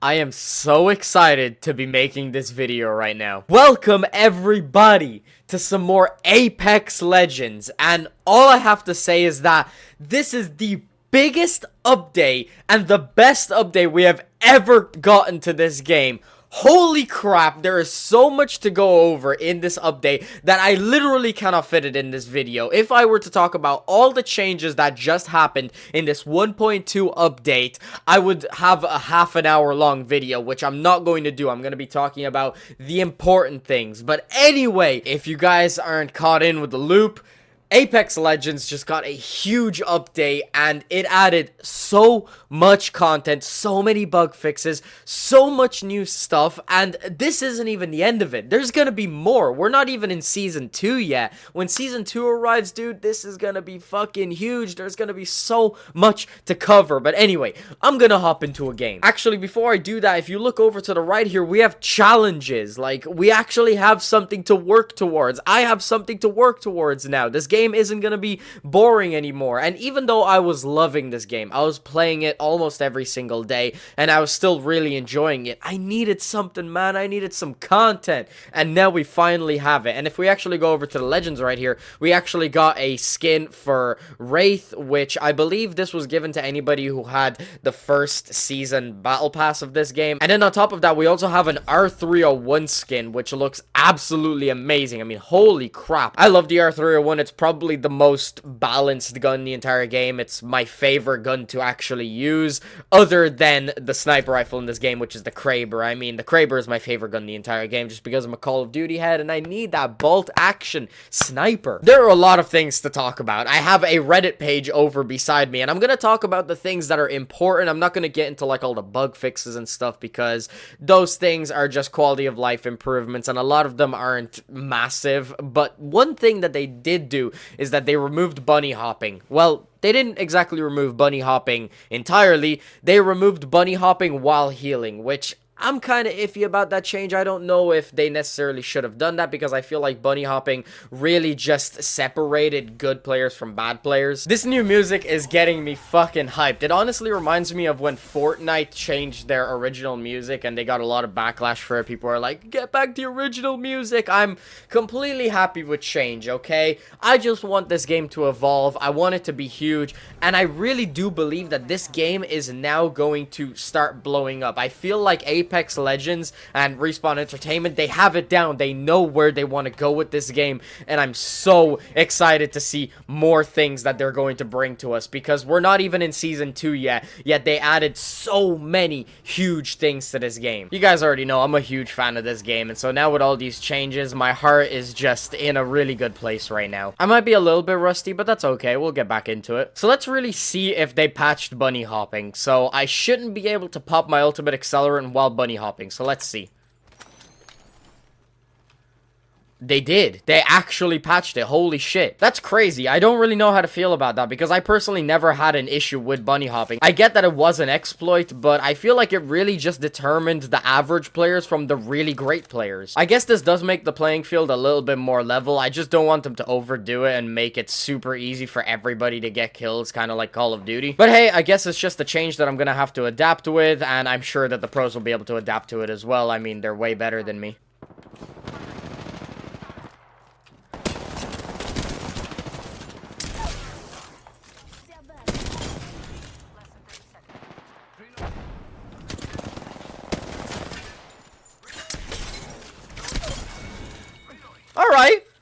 I am so excited to be making this video right now. Welcome everybody to some more Apex Legends, and all I have to say is that this is the biggest update and the best update we have ever gotten to this game. Holy crap, there is so much to go over in this update that I literally cannot fit it in this video. If I were to talk about all the changes that just happened in this 1.2 update, I would have a half an hour long video, which I'm not going to do. I'm going to be talking about the important things. But anyway, if you guys aren't caught in with the loop, Apex Legends just got a huge update and it added so much content, so many bug fixes, so much new stuff, and this isn't even the end of it. There's gonna be more. We're not even in Season 2 yet. When Season 2 arrives, dude, this is gonna be fucking huge. There's gonna be so much to cover. But anyway, I'm gonna hop into a game. Actually, before I do that, if you look over to the right here, we have challenges. Like, we actually have something to work towards. I have something to work towards now. This game isn't gonna be boring anymore. And even though I was loving this game, I was playing it almost every single day, and I was still really enjoying it, I needed something, man. I needed some content, and now we finally have it. And if we actually go over to the legends right here, we actually got a skin for Wraith, which I believe this was given to anybody who had the first season battle pass of this game. And then on top of that, we also have an R301 skin, which looks absolutely amazing. I mean, holy crap, I love the R301. It's probably the most balanced gun in the entire game. It's my favorite gun to actually use, other than the sniper rifle in this game, which is the Kraber. I mean, the Kraber is my favorite gun in the entire game just because I'm a Call of Duty head and I need that bolt action sniper. There are a lot of things to talk about. I have a Reddit page over beside me, and I'm gonna talk about the things that are important. I'm not gonna get into like all the bug fixes and stuff because those things are just quality of life improvements and a lot of them aren't massive. But one thing that they did do is that they removed bunny hopping. Well, they didn't exactly remove bunny hopping entirely. They removed bunny hopping while healing, which I'm kind of iffy about that change. I don't know if they necessarily should have done that because I feel like bunny hopping really just separated good players from bad players. This new music is getting me fucking hyped. It honestly reminds me of when Fortnite changed their original music and they got a lot of backlash for it. People are like, get back the original music. I'm completely happy with change, okay? I just want this game to evolve. I want it to be huge, and I really do believe that this game is now going to start blowing up. I feel like Apex Legends and Respawn Entertainment, they have it down. They know where they want to go with this game, and I'm so excited to see more things that they're going to bring to us because we're not even in Season 2 yet they added so many huge things to this game. You guys already know I'm a huge fan of this game, and so now with all these changes, my heart is just in a really good place right now. I might be a little bit rusty, but that's okay. We'll get back into it. So let's really see if they patched bunny hopping. So I shouldn't be able to pop my ultimate accelerant while bunny hopping, so let's see. They did. They actually patched it. Holy shit. That's crazy. I don't really know how to feel about that because I personally never had an issue with bunny hopping. I get that it was an exploit, but I feel like it really just determined the average players from the really great players. I guess this does make the playing field a little bit more level. I just don't want them to overdo it and make it super easy for everybody to get kills, kind of like Call of Duty. But hey, I guess it's just a change that I'm gonna have to adapt with, and I'm sure that the pros will be able to adapt to it as well. I mean, they're way better than me.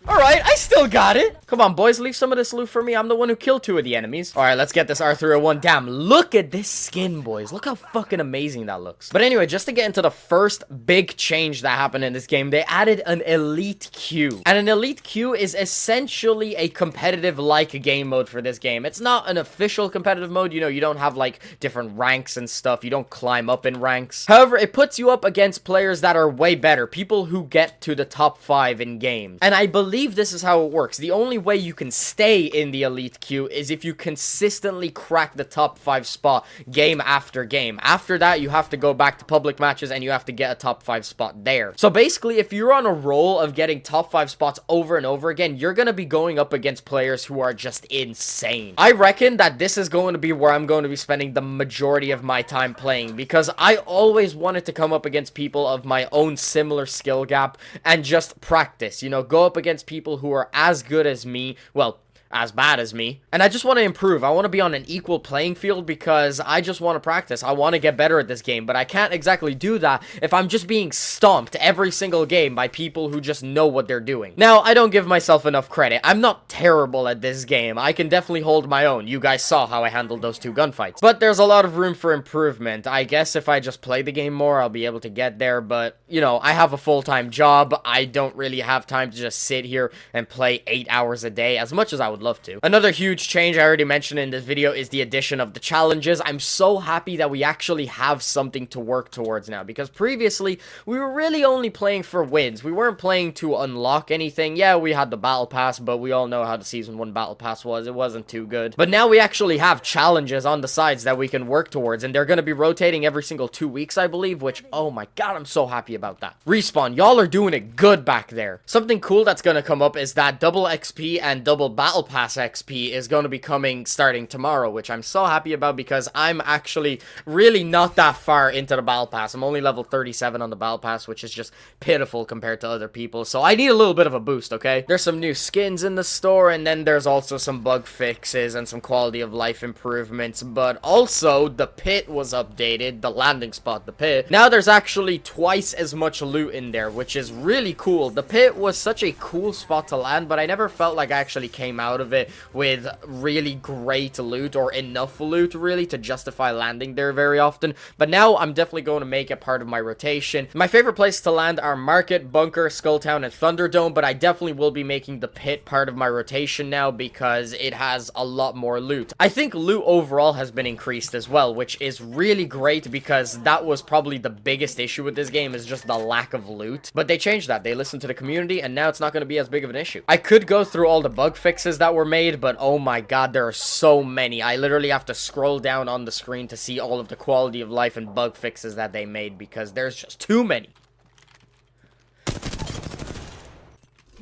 Alright, I still got it. Come on, boys, leave some of this loot for me. I'm the one who killed 2 of the enemies. Alright, let's get this R301. Damn, look at this skin, boys. Look how fucking amazing that looks. But anyway, just to get into the first big change that happened in this game, they added an elite queue. And an elite queue is essentially a competitive-like game mode for this game. It's not an official competitive mode. You know, you don't have, like, different ranks and stuff. You don't climb up in ranks. However, it puts you up against players that are way better. People who get to the top 5 in games. And I believe this is how it works. The only way you can stay in the elite queue is if you consistently crack the top 5 spot game after game. After that, you have to go back to public matches and you have to get a top 5 spot there. So basically, if you're on a roll of getting top 5 spots over and over again, you're going to be going up against players who are just insane. I reckon that this is going to be where I'm going to be spending the majority of my time playing, because I always wanted to come up against people of my own similar skill gap and just practice, you know, go up against people who are as good as me, well, as bad as me, and I just want to improve. I want to be on an equal playing field because I just want to practice. I want to get better at this game, but I can't exactly do that if I'm just being stomped every single game by people who just know what they're doing. Now, I don't give myself enough credit. I'm not terrible at this game. I can definitely hold my own. You guys saw how I handled those 2 gunfights, but there's a lot of room for improvement. I guess if I just play the game more, I'll be able to get there, but, you know, I have a full-time job. I don't really have time to just sit here and play 8 hours a day, as much as I would love to. Another huge change I already mentioned in this video is the addition of the challenges. I'm so happy that we actually have something to work towards now, because previously we were really only playing for wins. We weren't playing to unlock anything. Yeah, we had the battle pass, but we all know how the season 1 battle pass was. It wasn't too good. But now we actually have challenges on the sides that we can work towards, and they're going to be rotating every single 2 weeks, I believe, which, oh my god, I'm so happy about that. Respawn, y'all are doing it good back there. Something cool that's going to come up is that double XP and double battle pass XP is going to be coming starting tomorrow, which I'm so happy about because I'm actually really not that far into the battle pass. I'm only level 37 on the battle pass, which is just pitiful compared to other people, so I need a little bit of a boost, okay? There's some new skins in the store, and then there's also some bug fixes and some quality of life improvements, but also the pit was updated, the landing spot, the pit. Now there's actually twice as much loot in there, which is really cool. The pit was such a cool spot to land, but I never felt like I actually came out of it with really great loot or enough loot really to justify landing there very often, but now I'm definitely going to make it part of my rotation. My favorite places to land are Market, Bunker, Skulltown, and Thunderdome, but I definitely will be making the pit part of my rotation now because it has a lot more loot. I think loot overall has been increased as well, which is really great because that was probably the biggest issue with this game, is just the lack of loot, but they changed that. They listened to the community and now it's not going to be as big of an issue. I could go through all the bug fixes that were made, but oh my god, there are so many. I literally have to scroll down on the screen to see all of the quality of life and bug fixes that they made because there's just too many.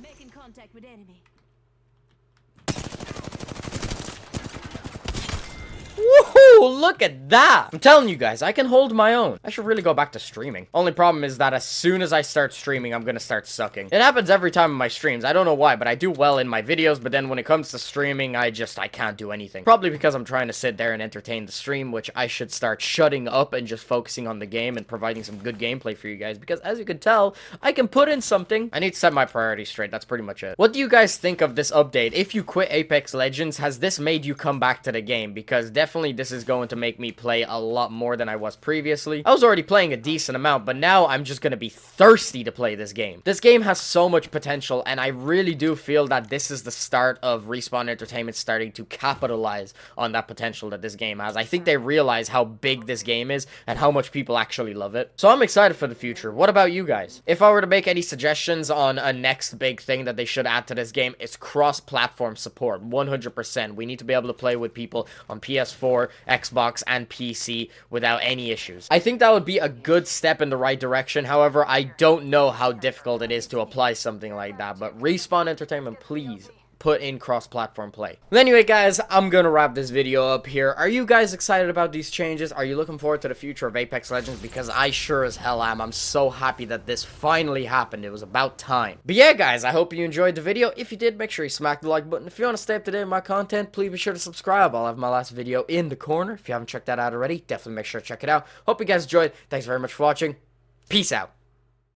Making contact with enemy. Woohoo! Look at that! I'm telling you guys, I can hold my own. I should really go back to streaming. Only problem is that as soon as I start streaming, I'm gonna start sucking. It happens every time in my streams. I don't know why, but I do well in my videos, but then when it comes to streaming, I can't do anything. Probably because I'm trying to sit there and entertain the stream, which I should start shutting up and just focusing on the game and providing some good gameplay for you guys, because as you can tell, I can put in something. I need to set my priorities straight. That's pretty much it. What do you guys think of this update? If you quit Apex Legends, has this made you come back to the game? Because definitely this is going to make me play a lot more than I was previously. I was already playing a decent amount, but now I'm just going to be thirsty to play this game. This game has so much potential, and I really do feel that this is the start of Respawn Entertainment starting to capitalize on that potential that this game has. I think they realize how big this game is and how much people actually love it. So I'm excited for the future. What about you guys? If I were to make any suggestions on a next big thing that they should add to this game, it's cross-platform support. 100%. We need to be able to play with people on PS4, Xbox, and PC without any issues. I think that would be a good step in the right direction. However, I don't know how difficult it is to apply something like that, but Respawn Entertainment, please put in cross-platform play. Well, anyway, guys, I'm gonna wrap this video up here. Are you guys excited about these changes? Are you looking forward to the future of Apex Legends? Because I sure as hell am. I'm so happy that this finally happened. It was about time. But yeah, guys, I hope you enjoyed the video. If you did, make sure you smack the like button. If you want to stay up to date with my content, please be sure to subscribe. I'll have my last video in the corner. If you haven't checked that out already, definitely make sure to check it out. Hope you guys enjoyed. Thanks very much for watching. Peace out.